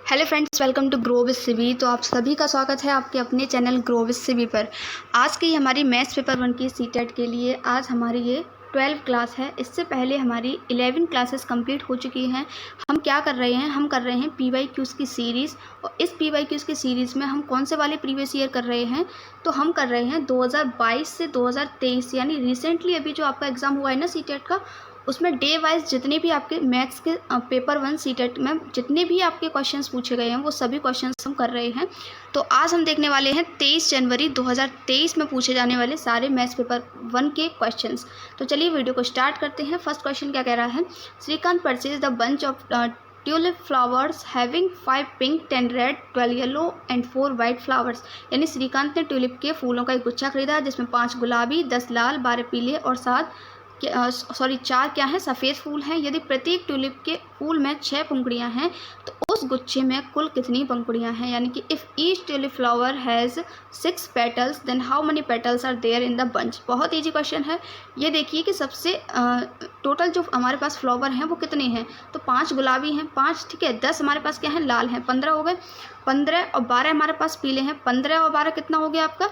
Hello friends, welcome to grow with CB. तो आप सभी का स्वागत है आपके अपने चैनल ग्रो विद सीबी पर। आज की हमारी मैथ्स पेपर 1 की सीटेट के लिए आज हमारी ये 12 क्लास है। इससे पहले हमारी 11 क्लासेस कंप्लीट हो चुकी हैं। हम क्या कर रहे हैं, हम कर रहे हैं PYQs की सीरीज़। और इस PYQs की सीरीज़ में हम कौन से वाले प्रीवियस ईयर कर रहे हैं, तो हम कर रहे हैं 2022 से 2023, यानी रिसेंटली अभी जो आपका एग्ज़ाम हुआ है ना सीटेट का, उसमें डे वाइज जितने भी आपके मैथ्स के पेपर 1 सीटेट में जितने भी आपके क्वेश्चंस पूछे गए हैं वो सभी क्वेश्चंस हम कर रहे हैं। तो आज हम देखने वाले हैं 23 जनवरी 2023 में पूछे जाने वाले सारे मैथ्स पेपर 1 के क्वेश्चंस। तो चलिए वीडियो को स्टार्ट करते हैं। फर्स्ट क्वेश्चन क्या कह रहा है, Shrikant purchase the bunch of tulip flowers having 5 pink 10 red 12 yellow and 4 white flowers. यानी श्रीकांत ने ट्यूलिप के फूलों का एक गुच्छा खरीदा जिसमें 5 गुलाबी, 10 लाल, 12 पीले और 4 क्या है, सफ़ेद फूल हैं। यदि प्रत्येक ट्यूलिप के फूल में 6 पंखुड़ियाँ हैं तो उस गुच्छे में कुल कितनी पंखुड़ियाँ हैं। यानी कि if each tulip flower has 6 petals then how many petals are there in the bunch. बहुत ईजी क्वेश्चन है। ये देखिए कि सबसे टोटल जो हमारे पास फ्लावर हैं वो कितने हैं, तो 5 गुलाबी हैं, 5 ठीक है, 10 हमारे पास क्या है, लाल हैं, 15 हो गए, 15 और 12 हमारे पास पीले हैं, 15 और 12 कितना हो गया आपका,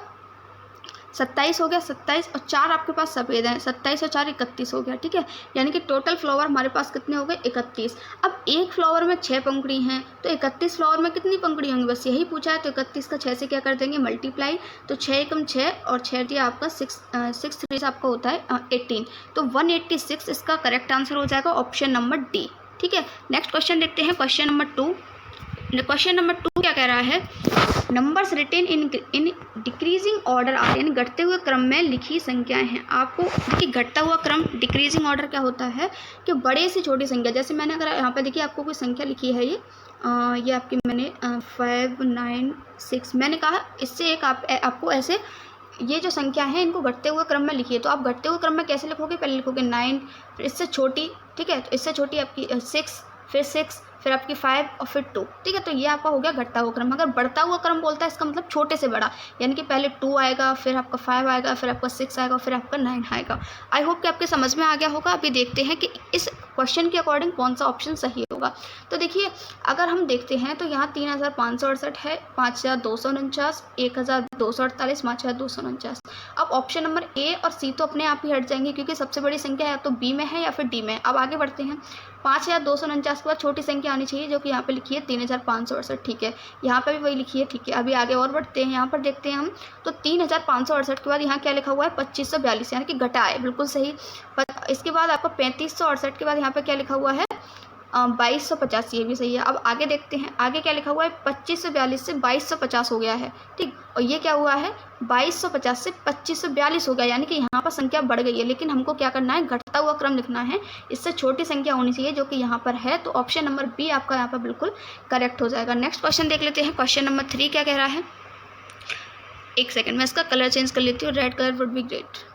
27 हो गया, 27 और 4 आपके पास सफ़ेद हैं, 27 और 4 31 हो गया। ठीक है, यानी कि टोटल फ्लावर हमारे पास कितने हो गए, 31। अब एक फ्लावर में 6 पंखुड़ी हैं तो 31 फ्लावर में कितनी पंखुड़ी होंगी, बस यही पूछा है। तो 31 का 6 से क्या कर देंगे, मल्टीप्लाई। तो 6 एकम 6 और 6 दिया आपका 6 3 आपका होता है 18। तो 186 इसका करेक्ट आंसर हो जाएगा ऑप्शन नंबर डी। ठीक है, नेक्स्ट क्वेश्चन देखते हैं, क्वेश्चन नंबर 2। क्वेश्चन नंबर 2 क्या कह रहा है, numbers written in decreasing order are, यानी घटते हुए क्रम में लिखी संख्याएं हैं। आपको देखिए घटता हुआ क्रम, डिक्रीजिंग ऑर्डर क्या होता है कि बड़े से छोटी संख्या, जैसे मैंने अगर यहाँ पे देखिए आपको कोई संख्या लिखी है, ये आपकी मैंने 5 9 6 मैंने कहा, इससे एक आपको ऐसे ये जो संख्या है इनको घटते हुए क्रम में लिखिए। तो आप घटते हुए क्रम में कैसे लिखोगे, पहले लिखोगे 9, फिर इससे छोटी, ठीक है, तो इससे छोटी आपकी 6, फिर 6, फिर आपकी 5 और फिर 2। ठीक है, तो ये आपका हो गया घटता हुआ क्रम। अगर बढ़ता हुआ क्रम बोलता है इसका मतलब छोटे से बड़ा, यानी कि पहले 2 आएगा, फिर आपका 5 आएगा, फिर आपका 6 आएगा, फिर आपका 9 आएगा। आई होप कि आपके समझ में आ गया होगा। अभी देखते हैं कि इस क्वेश्चन के अकॉर्डिंग कौन सा ऑप्शन सही होगा। तो देखिए अगर हम देखते हैं तो यहाँ 3568 है, 5249, 1248, 5249। अब ऑप्शन नंबर ए और सी तो अपने आप ही हट जाएंगे क्योंकि सबसे बड़ी संख्या या तो बी में है या फिर डी में। अब आगे बढ़ते हैं, 5249 के बाद छोटी संख्या आनी चाहिए जो कि यहाँ पे लिखी है 3568। ठीक है, यहाँ पे भी वही लिखी है। ठीक है, अभी आगे और बढ़ते हैं, यहाँ पर देखते हैं हम तो 3568 के बाद यहाँ क्या लिखा हुआ है, 2542, यानी कि घटा है, बिल्कुल सही। इसके बाद आपको 3568 के बाद यहाँ पे क्या लिखा हुआ है, 2250, ये भी सही है। अब आगे देखते हैं, आगे क्या लिखा हुआ है, 2542 से 2250 हो गया है। ठीक, और ये क्या हुआ है, 2250 से 2542 हो गया, यानी कि यहाँ पर संख्या बढ़ गई है। लेकिन हमको क्या करना है, घटता हुआ क्रम लिखना है, इससे छोटी संख्या होनी चाहिए जो कि यहाँ पर है। तो ऑप्शन नंबर बी आपका यहाँ पर बिल्कुल करेक्ट हो जाएगा। नेक्स्ट क्वेश्चन देख लेते हैं, क्वेश्चन नंबर 3 क्या कह रहा है। एक सेकेंड, मैं इसका कलर चेंज कर लेती हूँ, red colour would be great.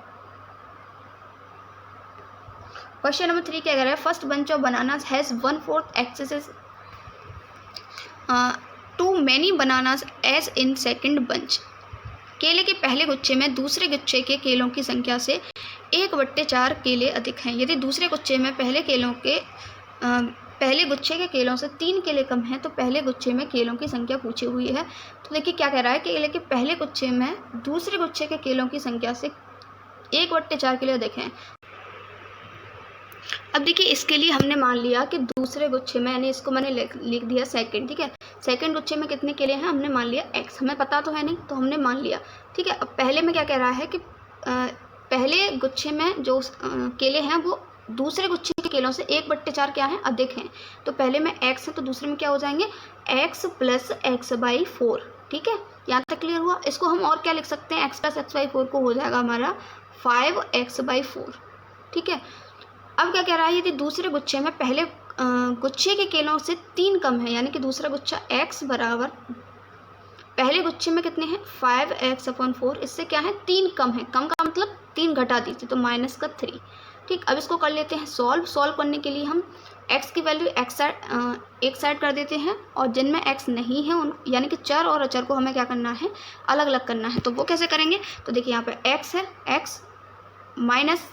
Question number 3 क्या कह रहा है, first bunch of bananas has 1/4 excess to many bananas as in second bunch. केले के पहले गुच्छे में दूसरे गुच्छे के केलों की संख्या से 1/4 केले अधिक हैं। यदि दूसरे गुच्छे में पहले गुच्छे के केलों से 3 केले कम हैं तो पहले गुच्छे में केलों की संख्या पूछी हुई है। तो देखिए क्या कह रहा है, केले के पहले गुच्छे में दूसरे गुच्छे के केलों की संख्या से 1/4 केले अधिक हैं। अब देखिए इसके लिए हमने मान लिया कि दूसरे गुच्छे में, यानी इसको मैंने लिख दिया सेकंड। ठीक है, सेकंड गुच्छे में कितने केले हैं हमने मान लिया x, हमें पता तो है नहीं तो हमने मान लिया। ठीक है, अब पहले में क्या कह रहा है कि पहले गुच्छे में जो केले हैं वो दूसरे गुच्छे के केलों से 1/4 क्या है, अधिक हैं। तो पहले में x है तो दूसरे में क्या हो जाएंगे, x + x/4। ठीक है, यहाँ तक क्लियर हुआ। इसको हम और क्या लिख सकते हैं, x + x/4 को हो जाएगा हमारा 5x/4। ठीक है, अब क्या कह रहा है, यदि दूसरे गुच्छे में पहले गुच्छे के केलों से 3 कम है, यानी कि दूसरा गुच्छा x बराबर पहले गुच्छे में कितने हैं, 5x/4, इससे क्या है 3 कम है। कम का मतलब 3 घटा दीजिए तो -3। ठीक, अब इसको कर लेते हैं सॉल्व करने के लिए हम x की वैल्यू एक साइड कर देते हैं और जिनमें x नहीं है उन यानी कि चर और अचर को हमें क्या करना है, अलग अलग करना है। तो वो कैसे करेंगे, तो देखिए यहाँ पे x है, x माइनस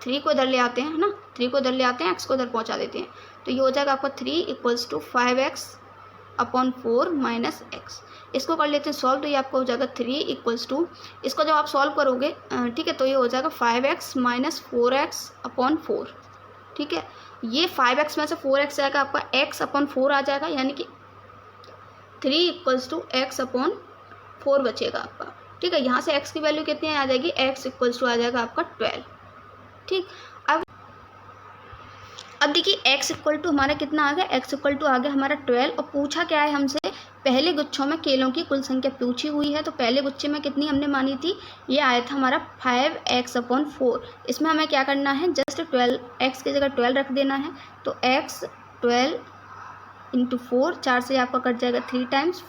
3 को इधर ले आते हैं, है ना, 3 को इधर ले आते हैं, x को इधर पहुँचा देते हैं। तो ये हो जाएगा आपका 3 equals to 5x upon 4 minus x. इसको कर लेते हैं सॉल्व, तो ये आपका हो जाएगा 3 इक्वल्स टू, इसको जब आप सॉल्व करोगे ठीक है, तो ये हो जाएगा 5x माइनस 4x अपॉन 4। ठीक है, ये 5x में से 4x आएगा, आपका x अपॉन 4 आ जाएगा, यानी कि 3 इक्वल्स टू x अपॉन 4 बचेगा आपका। ठीक है, यहाँ से x की वैल्यू कितनी आ जाएगी, x इक्वल्स टू आ जाएगा आपका 12। ठीक, अब देखिए x इक्वल टू हमारा कितना आ गया, x इक्वल टू आ गया हमारा 12, और पूछा क्या है हमसे, पहले गुच्छों में केलों की कुल संख्या पूछी हुई है। तो पहले गुच्छे में कितनी हमने मानी थी, ये आया था हमारा 5x अपॉन 4। इसमें हमें क्या करना है, जस्ट 12 x की जगह 12 रख देना है। तो x 12 इंटू 4, 4 से आपका कट जाएगा 3 टाइम्स,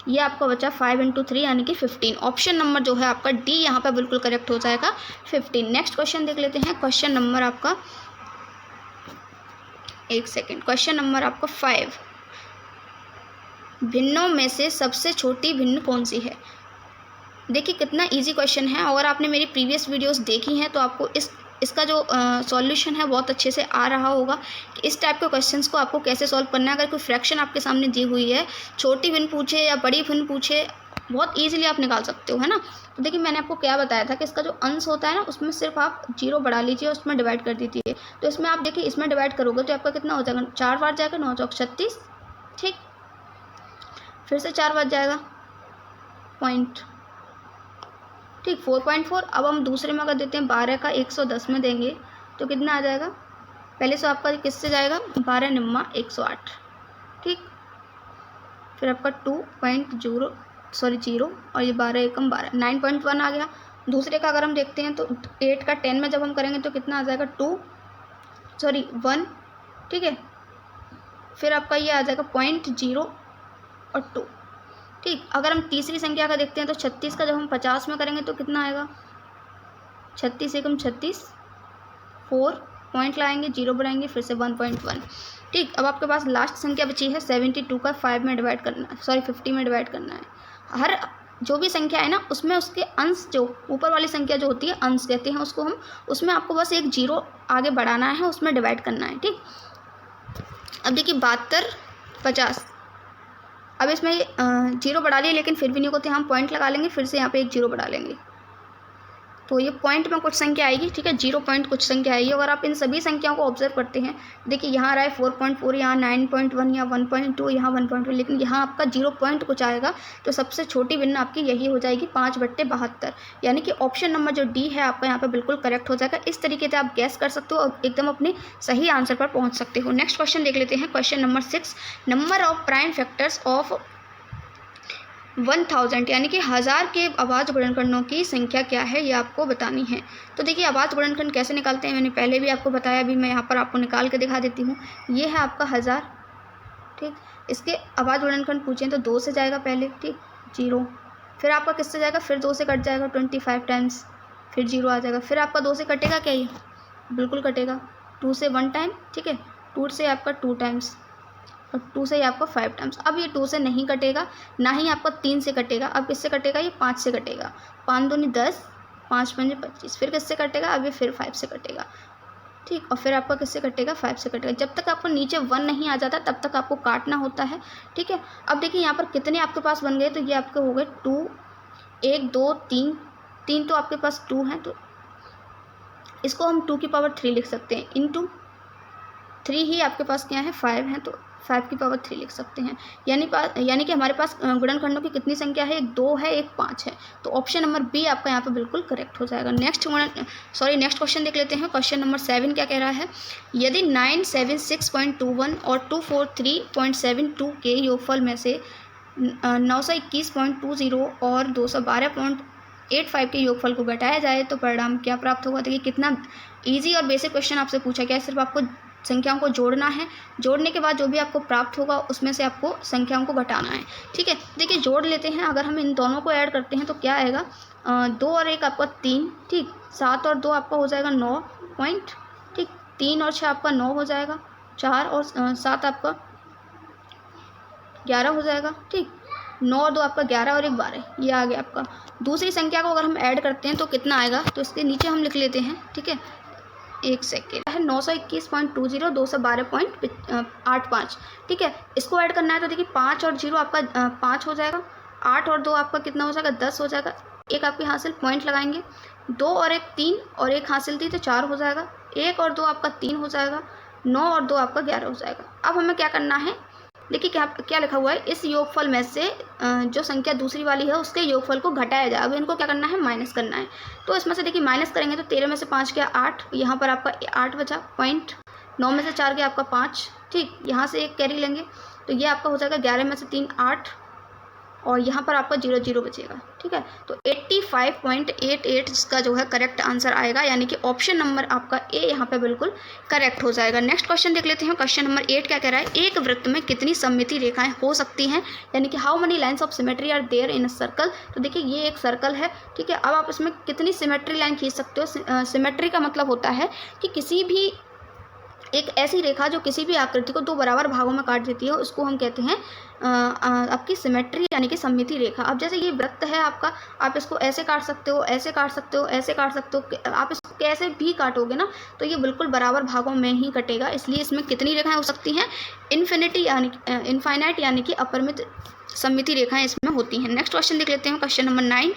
ये आपका बचा 5 इंटू 3 यानी कि 15। ऑप्शन नंबर जो है आपका डी यहाँ पर बिल्कुल करेक्ट हो जाएगा, 15। नेक्स्ट क्वेश्चन देख लेते हैं, क्वेश्चन नंबर आपका, एक सेकेंड, क्वेश्चन नंबर आपका 5, भिन्नों में से सबसे छोटी भिन्न कौन सी है। देखिए कितना इजी क्वेश्चन है, अगर आपने मेरी प्रीवियस वीडियोस देखी हैं तो आपको इसका जो सॉल्यूशन है बहुत अच्छे से आ रहा होगा कि इस टाइप के क्वेश्चंस को आपको कैसे सॉल्व करना है। अगर कोई फ्रैक्शन आपके सामने दी हुई है, छोटी भिन्न पूछे या बड़ी भिन्न पूछे, बहुत ईजिली आप निकाल सकते हो, है ना। तो देखिए मैंने आपको क्या बताया था कि इसका जो अंश होता है ना, उसमें सिर्फ आप 0 बढ़ा लीजिए, उसमें डिवाइड कर दीजिए। तो इसमें आप देखिए, इसमें डिवाइड करोगे तो आपका कितना हो जाएगा, 4 बार जाएगा, 9 चौक 36। ठीक, फिर से 4 बार जाएगा, पॉइंट, ठीक, 4.4। अब हम दूसरे में अगर देते हैं 12 का 110 में देंगे तो कितना आ जाएगा, पहले से आपका किससे जाएगा, 12 निम्मा 108। ठीक, फिर आपका 2.0 और ये 12 एकम 12, 9.1 आ गया। दूसरे का अगर हम देखते हैं तो 8 का 10 में जब हम करेंगे तो कितना आ जाएगा, 1। ठीक है, फिर आपका ये आ जाएगा 0.0 और 2। ठीक, अगर हम तीसरी संख्या का देखते हैं तो 36 का जब हम 50 में करेंगे तो कितना आएगा, 36 एकम 36, 4 पॉइंट लाएंगे, 0 बढ़ाएंगे, फिर से 1.1। ठीक, अब आपके पास लास्ट संख्या बची है 72 का 5 में डिवाइड करना है, 50 में डिवाइड करना है। हर जो भी संख्या है ना, उसमें उसके अंश, जो ऊपर वाली संख्या जो होती है अंश कहते हैं उसको हम, उसमें आपको बस एक 0 आगे बढ़ाना है, उसमें डिवाइड करना है। ठीक, अब देखिए 72, 50, अब इसमें 0 बढ़ा लिए, लेकिन फिर भी नहीं होते, हम पॉइंट लगा लेंगे, फिर से यहाँ पे एक 0 बढ़ा लेंगे, तो ये पॉइंट में कुछ संख्या आएगी। ठीक है, 0 पॉइंट कुछ संख्या आएगी। अगर आप इन सभी संख्याओं को ऑब्जर्व करते हैं, देखिए यहाँ आ रहा है 4.4, यहाँ 9.1, यहाँ 1.2, यहाँ 1.2, लेकिन यहाँ आपका 0 पॉइंट कुछ आएगा। तो सबसे छोटी भिन्न आपकी यही हो जाएगी 5/72, यानी कि ऑप्शन नंबर जो डी है आपका यहाँ पर बिल्कुल करेक्ट हो जाएगा। इस तरीके से आप गैस कर सकते हो और एकदम अपने सही आंसर पर पहुँच सकते हो। नेक्स्ट क्वेश्चन देख लेते हैं, question number 6, number of prime factors of 1000 यानी कि 1000 के अभाज्य गुणनखंडों की संख्या क्या है, ये आपको बतानी है। तो देखिए अभाज्य गुणनखंड कैसे निकालते हैं, मैंने पहले भी आपको बताया, अभी मैं यहाँ पर आपको निकाल के दिखा देती हूँ। ये है आपका 1000। ठीक, इसके अभाज्य गुणनखंड पूछें तो 2 से जाएगा पहले, ठीक, 0, फिर आपका किससे जाएगा, फिर 2 से कट जाएगा 25 टाइम्स, फिर 0 आ जाएगा, फिर आपका 2 से कटेगा क्या, ये बिल्कुल कटेगा, 2 से 1 टाइम, ठीक है, 2 से आपका 2 टाइम्स, और 2 से आपका 5 टाइम्स। अब ये 2 से नहीं कटेगा, ना ही आपका 3 से कटेगा, अब किससे कटेगा, ये 5 से कटेगा, 5 दूनी 10, 5 पंजे 25, फिर किससे कटेगा, अब ये फिर 5 से कटेगा। ठीक, और फिर आपका किससे कटेगा, 5 से कटेगा। जब तक आपको नीचे 1 नहीं आ जाता तब तक आपको काटना होता है। ठीक है, अब देखिए यहाँ पर कितने आपके पास बन गए, तो ये आपके हो गए 2, 1 2 3 तो आपके पास 2 हैं, तो इसको हम 2 की पावर 3 लिख सकते हैं, इंटू 3 ही आपके पास क्या है, 5 हैं, तो 5 की पावर 3 लिख सकते हैं। यानी कि हमारे पास गुणनखंडों की कितनी संख्या है, एक 2 है, एक 5 है। तो ऑप्शन नंबर बी आपका यहाँ पे बिल्कुल करेक्ट हो जाएगा। नेक्स्ट क्वेश्चन देख लेते हैं। क्वेश्चन नंबर 7 क्या कह रहा है, यदि 976.21 और 243.72 के योगफल में से 921.20 और 212.85 के योगफल को घटाया जाए तो परिणाम क्या प्राप्त होगा। देखिए कितना ईजी और बेसिक क्वेश्चन आपसे पूछा गया है। सिर्फ आपको संख्याओं को जोड़ना है, जोड़ने के बाद जो भी आपको प्राप्त होगा उसमें से आपको संख्याओं को घटाना है। ठीक है, देखिए जोड़ लेते हैं। अगर हम इन दोनों को ऐड करते हैं तो क्या आएगा, 2 और 1 आपका 3, ठीक, 7 और 2 आपका हो जाएगा 9 पॉइंट, ठीक, 3 और 6 आपका 9 हो जाएगा, 4 और 7 आपका 11 हो जाएगा, ठीक, 9 और 2 आपका 11 और 1 12, ये आ गया आपका। दूसरी संख्या को अगर हम ऐड करते हैं तो कितना आएगा, तो इसके नीचे हम लिख लेते हैं। ठीक है, 1 सेकेंड है 921.20 212.85। ठीक है, इसको ऐड करना है तो देखिए 5 और 0 आपका 5 हो जाएगा, 8 और 2 आपका कितना हो जाएगा 10 हो जाएगा। एक आपके हासिल पॉइंट लगाएंगे, 2 और 1 3 और 1 हासिल थी तो 4 हो जाएगा, 1 और 2 आपका 3 हो जाएगा, 9 और 2 आपका 11 हो जाएगा। अब हमें क्या करना है, देखिए क्या क्या लिखा हुआ है, इस योगफल में से जो संख्या दूसरी वाली है उसके योगफल को घटाया जाए। अब इनको क्या करना है, माइनस करना है। तो इसमें से देखिए माइनस करेंगे तो 13 में से 5 गया 8, यहाँ पर आपका 8 बचा पॉइंट, 9 में से 4 गया आपका 5। ठीक, यहाँ से एक कैरी लेंगे तो ये आपका हो जाएगा 11 में से 3 8, और यहाँ पर आपका 0 0 बचेगा। ठीक है, तो 85.88 इसका जो है करेक्ट आंसर आएगा, यानी कि ऑप्शन नंबर आपका ए यहाँ पे बिल्कुल करेक्ट हो जाएगा। नेक्स्ट क्वेश्चन देख लेते हैं। क्वेश्चन नंबर 8 क्या कह रहा है, एक वृत्त में कितनी सममिति रेखाएं हो सकती हैं, यानी कि how many lines of symmetry are there in a circle. तो देखिए ये एक सर्कल है। ठीक है, अब आप इसमें कितनी सिमेट्री लाइन खींच सकते हो। सिमेट्री का मतलब होता है कि किसी भी एक ऐसी रेखा जो किसी भी आकृति को 2 बराबर भागों में काट देती है, उसको हम कहते हैं आपकी सिमेट्री यानी कि सममिति रेखा। अब जैसे ये वृत्त है आपका, आप इसको ऐसे काट सकते हो, ऐसे काट सकते हो, ऐसे काट सकते हो, आप इसको कैसे भी काटोगे ना तो ये बिल्कुल बराबर भागों में ही कटेगा। इसलिए इसमें कितनी रेखाएं हो सकती हैं, इनफाइनाइट यानी कि अपरिमित सममिति रेखाएं इसमें होती हैं। नेक्स्ट क्वेश्चन देख लेते हैं। क्वेश्चन नंबर 9,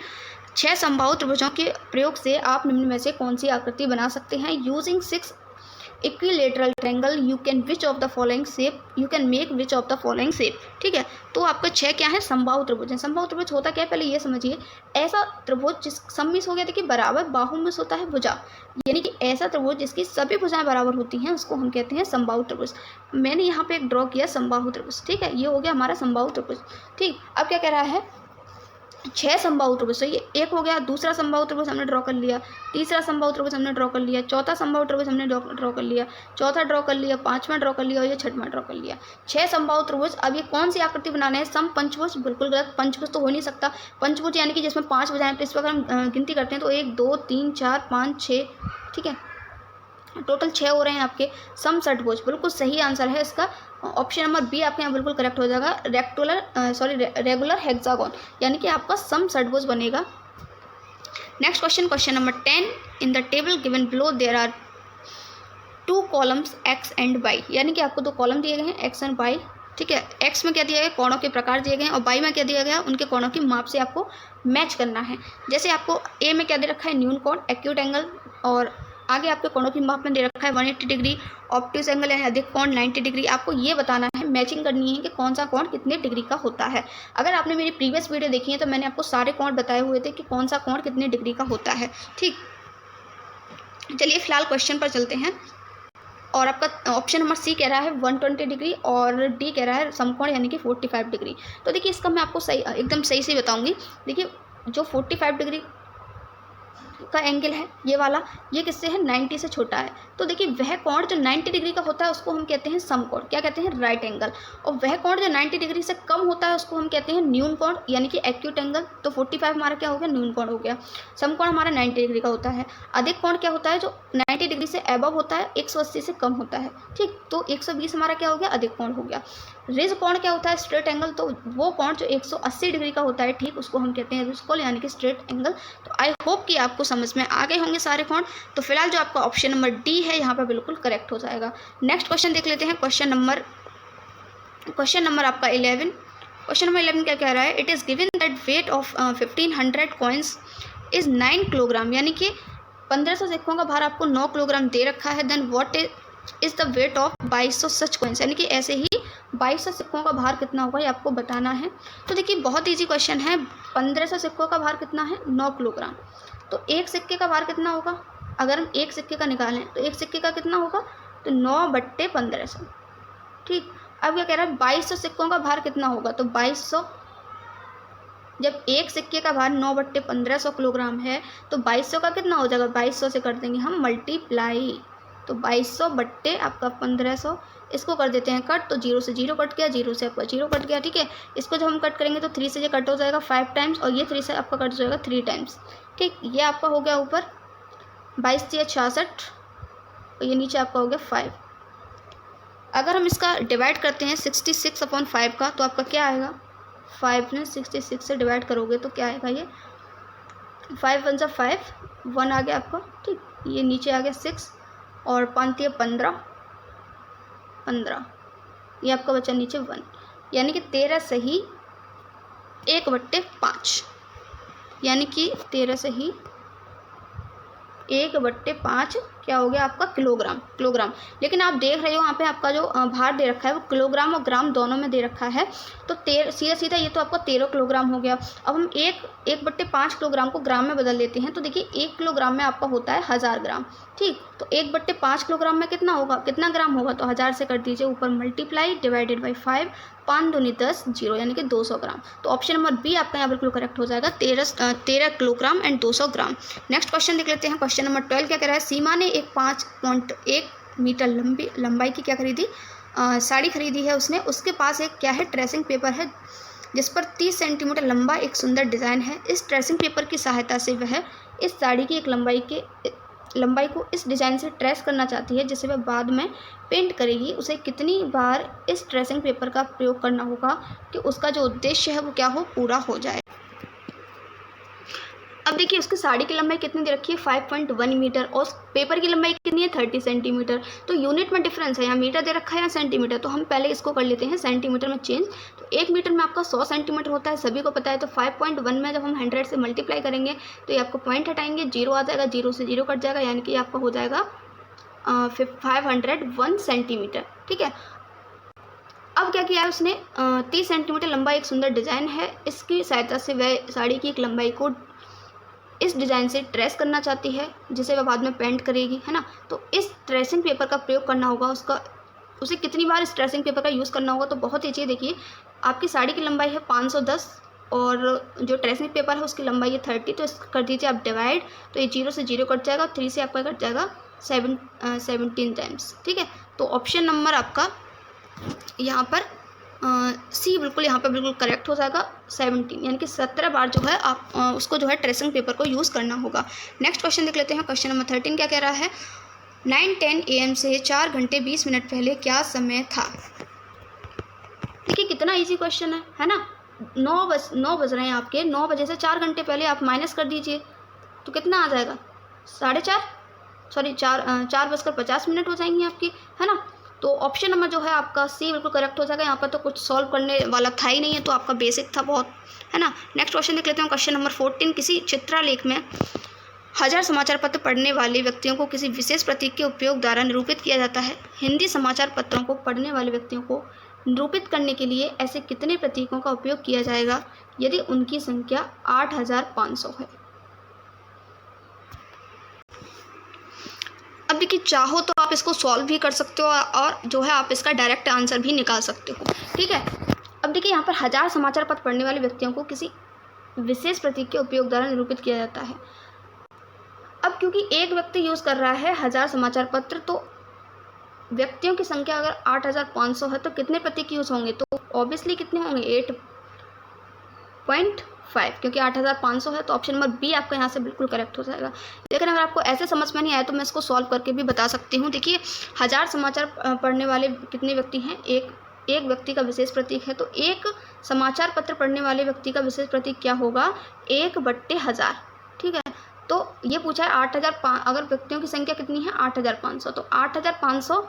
6 समबाहु त्रिभुजों के प्रयोग से आप निम्न में से कौन सी आकृति बना सकते हैं। Using 6 equilateral triangle you can which of the following shape, you can make which of the following shape. ठीक है, तो आपका 6 क्या है, समबाहु त्रिभुज है। समबाहु त्रिभुज होता क्या है, पहले ये समझिए, ऐसा त्रिभुज जिस सम्मिस हो गया, देखिए बराबर बाहुमिस होता है भुजा, यानी कि ऐसा त्रिभुज जिसकी सभी भुजाएं बराबर होती हैं उसको हम कहते हैं समबाहु त्रिभुज। मैंने यहाँ पे एक ड्रॉ किया समबाहु त्रिभुज। ठीक है, ये हो गया हमारा समबाहु त्रिभुज। ठीक, अब क्या कह रहा है, 6 समबाहु त्रिभुज, तो ये एक हो गया, दूसरा समबाहु त्रिभुज हमने ड्रॉ कर लिया, तीसरा समबाहु त्रिभुज हमने ड्रॉ कर लिया, चौथा समबाहु त्रिभुज हमने ड्रॉ कर लिया, चौथा ड्रॉ कर लिया, पांचवा ड्रॉ कर लिया और ये छठवां ड्रॉ कर लिया। 6 समबाहु त्रिभुज। अब ये कौन सी आकृति बनाना है, सम पंचभुज। बिल्कुल गलत, पंचभुज तो हो नहीं सकता। पंचभुज यानी कि जिसमें 5 भुजाएं, तो इस पर हम गिनती करते हैं तो 1 2 3 4 5 6, ठीक है, टोटल 6 हो रहे हैं आपके। सम षटभुज, बिल्कुल सही आंसर है इसका, ऑप्शन नंबर बी आपके यहाँ बिल्कुल करेक्ट हो जाएगा। रेगुलर हेक्सागोन, यानी कि आपका सम षटभुज बनेगा। Next question, question number 10, in the table given below there are 2 columns x and y, यानी कि आपको 2 कॉलम दिए गए हैं एक्स एंड वाई। ठीक है, एक्स में क्या दिया गया, कोणों के प्रकार दिए गए हैं, और वाई में क्या दिया गया, उनके कोणों की माप से आपको मैच करना है। जैसे आपको ए में क्या दे रखा है, न्यून कोण एक्यूट एंगल, और आगे आपके कोणों की माप में दे रखा है 180 डिग्री, ऑब्ट्यूस एंगल यानी अधिक कोण 90 डिग्री। आपको ये बताना है, मैचिंग करनी है कि कौन सा कोण कितने डिग्री का होता है। अगर आपने मेरी प्रीवियस वीडियो देखी है तो मैंने आपको सारे कोण बताए हुए थे कि कौन सा कोण कितने डिग्री का होता है। ठीक, चलिए फिलहाल क्वेश्चन पर चलते हैं। और आपका ऑप्शन नंबर सी कह रहा है 120 डिग्री और डी कह रहा है समकोण यानी कि 45 डिग्री। तो देखिए इसका मैं आपको सही एकदम सही से बताऊंगी। देखिए जो 45 डिग्री का एंगल है ये वाला, ये किससे है, 90 से छोटा है। तो देखिए वह कोण जो 90 डिग्री का होता है उसको हम कहते हैं समकोण, क्या कहते हैं, राइट एंगल। और वह कोण जो 90 डिग्री से कम होता है उसको हम कहते हैं न्यून कोण यानी कि एक्यूट एंगल। तो 45 हमारा क्या हो गया, न्यून कोण हो गया। समकोण हमारा 90 डिग्री का होता है। अधिक कोण क्या होता है, जो 90 डिग्री से अबव होता है, 180 से कम होता है। ठीक, तो 120 हमारा क्या हो गया, अधिक कोण हो गया। रिज कोण क्या होता है, स्ट्रेट एंगल। तो वो कोण जो 180 डिग्री का होता है, ठीक, उसको हम कहते हैं रिज कोण यानी कि स्ट्रेट एंगल। तो आई होप कि आपको समझ में आ गए होंगे सारे कोण। तो फिलहाल जो आपका ऑप्शन नंबर डी है यहाँ पर बिल्कुल करेक्ट हो जाएगा। नेक्स्ट क्वेश्चन देख लेते हैं। क्वेश्चन नंबर आपका 11। क्वेश्चन नंबर 11 क्या कह रहा है, it is given that weight of 1500 coins is 9 kilogram, यानी कि 1500 सिक्कों का भार आपको 9 किलोग्राम दे रखा है। Then what is the weight of 2200 such coins, यानी कि ऐसे ही 2200 सिक्कों का भार कितना होगा ये आपको बताना है। तो देखिए बहुत ईजी क्वेश्चन है। 1500 सिक्कों का भार कितना है, 9 किलोग्राम। तो एक सिक्के का भार कितना होगा, अगर हम एक सिक्के का निकालें तो एक सिक्के का कितना होगा, तो 9/1500। ठीक, अब क्या कह रहा है, 2200 सिक्कों का भार कितना होगा, तो 2200, जब एक सिक्के का भार 9/1500 किलोग्राम है तो 2200 का कितना हो जाएगा, 2200 से कर देंगे हम मल्टीप्लाई। तो 2200 बट्टे आपका 1500, इसको कर देते हैं कट, तो 0 से 0 कट गया, 0 से आपका 0 कट गया। ठीक है, इसको जब हम कट करेंगे तो 3 से ये कट हो जाएगा 5 टाइम्स, और ये 3 से आपका कट हो जाएगा 3 टाइम्स। ठीक, ये आपका हो गया ऊपर 22 से 66, और ये नीचे आपका हो गया 5। अगर हम इसका डिवाइड करते हैं 66/5 का, तो आपका क्या आएगा, 5 ने 66 से डिवाइड करोगे तो क्या आएगा, ये 5 1 5, 1 आ गया आपका। ठीक, ये नीचे आ गया 6, और 5 15 15, ये आपका बचा नीचे 1, यानी कि 13 सही 1/5, यानी कि 13 सही 1/5 क्या हो गया आपका किलोग्राम। लेकिन आप देख रहे हो यहाँ पे आपका जो भार दे रखा है वो किलोग्राम और ग्राम दोनों में दे रखा है, तो सीधा ये तो आपका 13 किलोग्राम हो गया। अब हम 1/5 किलोग्राम को ग्राम में बदल देते हैं, तो देखिए 1 किलोग्राम में आपका होता है 1000 ग्राम, ठीक। तो 1/5 किलोग्राम में कितना होगा, कितना ग्राम होगा, तो 1000 से कर दीजिए ऊपर मल्टीप्लाई डिवाइडेड बाई 5, 5 दूनी 10, 0, यानी कि 200 ग्राम। तो ऑप्शन नंबर बी आपका यहाँ बिल्कुल करेक्ट हो जाएगा, 13 kilogram and 200 gram. Next question देख लेते हैं। क्वेश्चन नंबर 12 क्या कह रहा है, सीमा ने एक 5.1 मीटर लंबाई की क्या खरीदी, साड़ी खरीदी है उसने। उसके पास एक क्या है, ट्रेसिंग पेपर है जिस पर 30 सेंटीमीटर लंबा एक सुंदर डिज़ाइन है। इस ट्रेसिंग पेपर की सहायता से वह इस साड़ी की एक लंबाई को इस डिज़ाइन से ट्रेस करना चाहती है, जिसे वह बाद में पेंट करेगी। उसे कितनी बार इस ट्रेसिंग पेपर का प्रयोग करना होगा कि उसका जो उद्देश्य है वो क्या हो, पूरा हो जाए। अब देखिए उसकी साड़ी की लंबाई कितनी दे रखी है, 5.1 मीटर, और पेपर की लंबाई कितनी है, 30 सेंटीमीटर। तो यूनिट में डिफरेंस है, यहाँ मीटर दे रखा है या सेंटीमीटर, तो हम पहले इसको कर लेते हैं सेंटीमीटर में चेंज। तो 1 मीटर में आपका 100 सेंटीमीटर होता है, सभी को पता है। तो 5.1 में जब हम 100 से मल्टीप्लाई करेंगे तो ये आपको पॉइंट हटाएंगे, 0 आ जाएगा, 0 से 0 कट जाएगा, यानी कि आपका हो जाएगा 501 सेंटीमीटर, ठीक है। अब क्या किया है उसने, 30 सेंटीमीटर लंबा एक सुंदर डिज़ाइन है, इसकी सहायता से वह साड़ी की एक लंबाई को इस डिज़ाइन से ट्रेस करना चाहती है, जिसे वह बाद में पेंट करेगी, है ना। तो इस ट्रेसिंग पेपर का प्रयोग करना होगा, उसे कितनी बार इस ट्रेसिंग पेपर का यूज़ करना होगा, तो बहुत ईजी है। देखिए आपकी साड़ी की लंबाई है 510 और जो ट्रेसिंग पेपर है उसकी लंबाई है 30, तो इसको कर दीजिए आप डिवाइड, तो ये 0 से 0 कट जाएगा, 3 से आपका कट जाएगा 17 टाइम्स, ठीक है। तो ऑप्शन नंबर आपका यहाँ पर सी बिल्कुल यहाँ पर बिल्कुल करेक्ट हो जाएगा, 17, यानी कि 17 बार जो है आप उसको जो है ट्रेसिंग पेपर को यूज़ करना होगा। नेक्स्ट क्वेश्चन देख लेते हैं। क्वेश्चन नंबर 13 क्या कह रहा है, 9:10 AM से 4 घंटे 20 मिनट पहले क्या समय था। देखिए कितना इजी क्वेश्चन है ना। 9 बज रहे हैं आपके, 9 बजे से 4 घंटे पहले आप माइनस कर दीजिए तो कितना आ जाएगा, 4:50 हो जाएंगी आपकी, है ना। तो ऑप्शन नंबर जो है आपका सी बिल्कुल करेक्ट हो जाएगा। यहाँ पर तो कुछ सॉल्व करने वाला था ही नहीं है, तो आपका बेसिक था बहुत, है ना। नेक्स्ट क्वेश्चन देख लेते हैं। क्वेश्चन नंबर 14, किसी चित्रालेख में 1000 समाचार पत्र पढ़ने वाले व्यक्तियों को किसी विशेष प्रतीक के उपयोग द्वारा निरूपित किया जाता है। हिंदी समाचार पत्रों को पढ़ने वाले व्यक्तियों को निरूपित करने के लिए ऐसे कितने प्रतीकों का उपयोग किया जाएगा यदि उनकी संख्या 8500 है। अब देखिए चाहो तो आप इसको सॉल्व भी कर सकते हो और जो है आप इसका डायरेक्ट आंसर भी निकाल सकते हो, ठीक है। अब देखिए यहाँ पर 1000 समाचार पत्र पढ़ने वाले व्यक्तियों को किसी विशेष प्रतीक के उपयोग द्वारा निरूपित किया जाता है। अब क्योंकि एक व्यक्ति यूज़ कर रहा है 1000 समाचार पत्र, तो व्यक्तियों की संख्या अगर 8500 है तो कितने प्रतीक यूज़ होंगे, तो ऑब्वियसली कितने होंगे, 8.5, क्योंकि 8500 है, तो ऑप्शन नंबर बी आपका यहाँ से बिल्कुल करेक्ट हो जाएगा। लेकिन अगर आपको ऐसे समझ में नहीं आया तो मैं इसको सॉल्व करके भी बता सकती हूँ। देखिए 1000 समाचार पढ़ने वाले कितने व्यक्ति हैं, एक व्यक्ति का विशेष प्रतीक है, तो एक समाचार पत्र पढ़ने वाले व्यक्ति का विशेष प्रतीक क्या होगा, 1/1000, ठीक है। तो ये पूछा है 8000, अगर व्यक्तियों की संख्या कितनी है 8500, तो 8500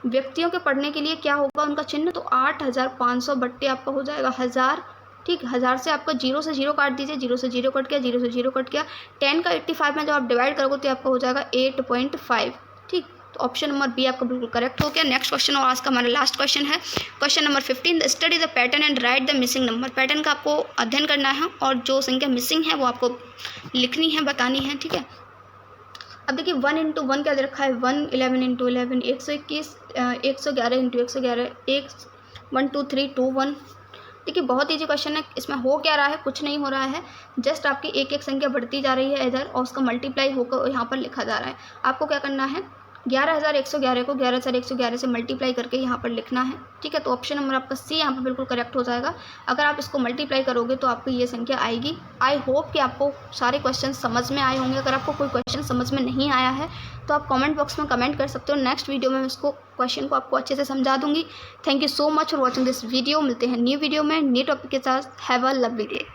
व्यक्तियों के पढ़ने के लिए क्या होगा उनका चिन्ह, तो 8500 बट्टे आपका हो जाएगा 1000, ठीक। 1000 से आपका 0 से 0 काट दीजिए, 0 से 0 कट गया, 0 से 0 कट गया, 10 का 85 में जब आप डिवाइड करोगे तो आपका हो जाएगा 8.5, ठीक। तो ऑप्शन नंबर बी आपका बिल्कुल करेक्ट हो गया। नेक्स्ट क्वेश्चन और आज का हमारा लास्ट क्वेश्चन है। Question number 15, study the pattern and right the missing number. Pattern का आपको अध्ययन करना है और जो संख्या मिसिंग है वो आपको लिखनी है, बतानी है, ठीक है। अब देखिए 1 × 1 क्या दे रखा है, 1, 11 × 11, 121, 111 × 111, 1 2 3 2 1। देखिए बहुत ईजी क्वेश्चन है, इसमें हो क्या रहा है, कुछ नहीं हो रहा है, जस्ट आपकी एक एक संख्या बढ़ती जा रही है इधर और उसका मल्टीप्लाई होकर यहाँ पर लिखा जा रहा है। आपको क्या करना है, 11111 को 11111 से मल्टीप्लाई करके यहाँ पर लिखना है, ठीक है। तो ऑप्शन नंबर आपका सी यहाँ पर बिल्कुल करेक्ट हो जाएगा। अगर आप इसको मल्टीप्लाई करोगे तो आपको ये संख्या आएगी। आई होप कि आपको सारे क्वेश्चन समझ में आए होंगे। अगर आपको कोई क्वेश्चन समझ में नहीं आया है तो आप कमेंट बॉक्स में कमेंट कर सकते हो। नेक्स्ट वीडियो में इसको क्वेश्चन को आपको अच्छे से समझा दूँगी। Thank you so much for watching this video. मिलते हैं न्यू वीडियो में न्यू टॉपिक के साथ। Have a lovely day.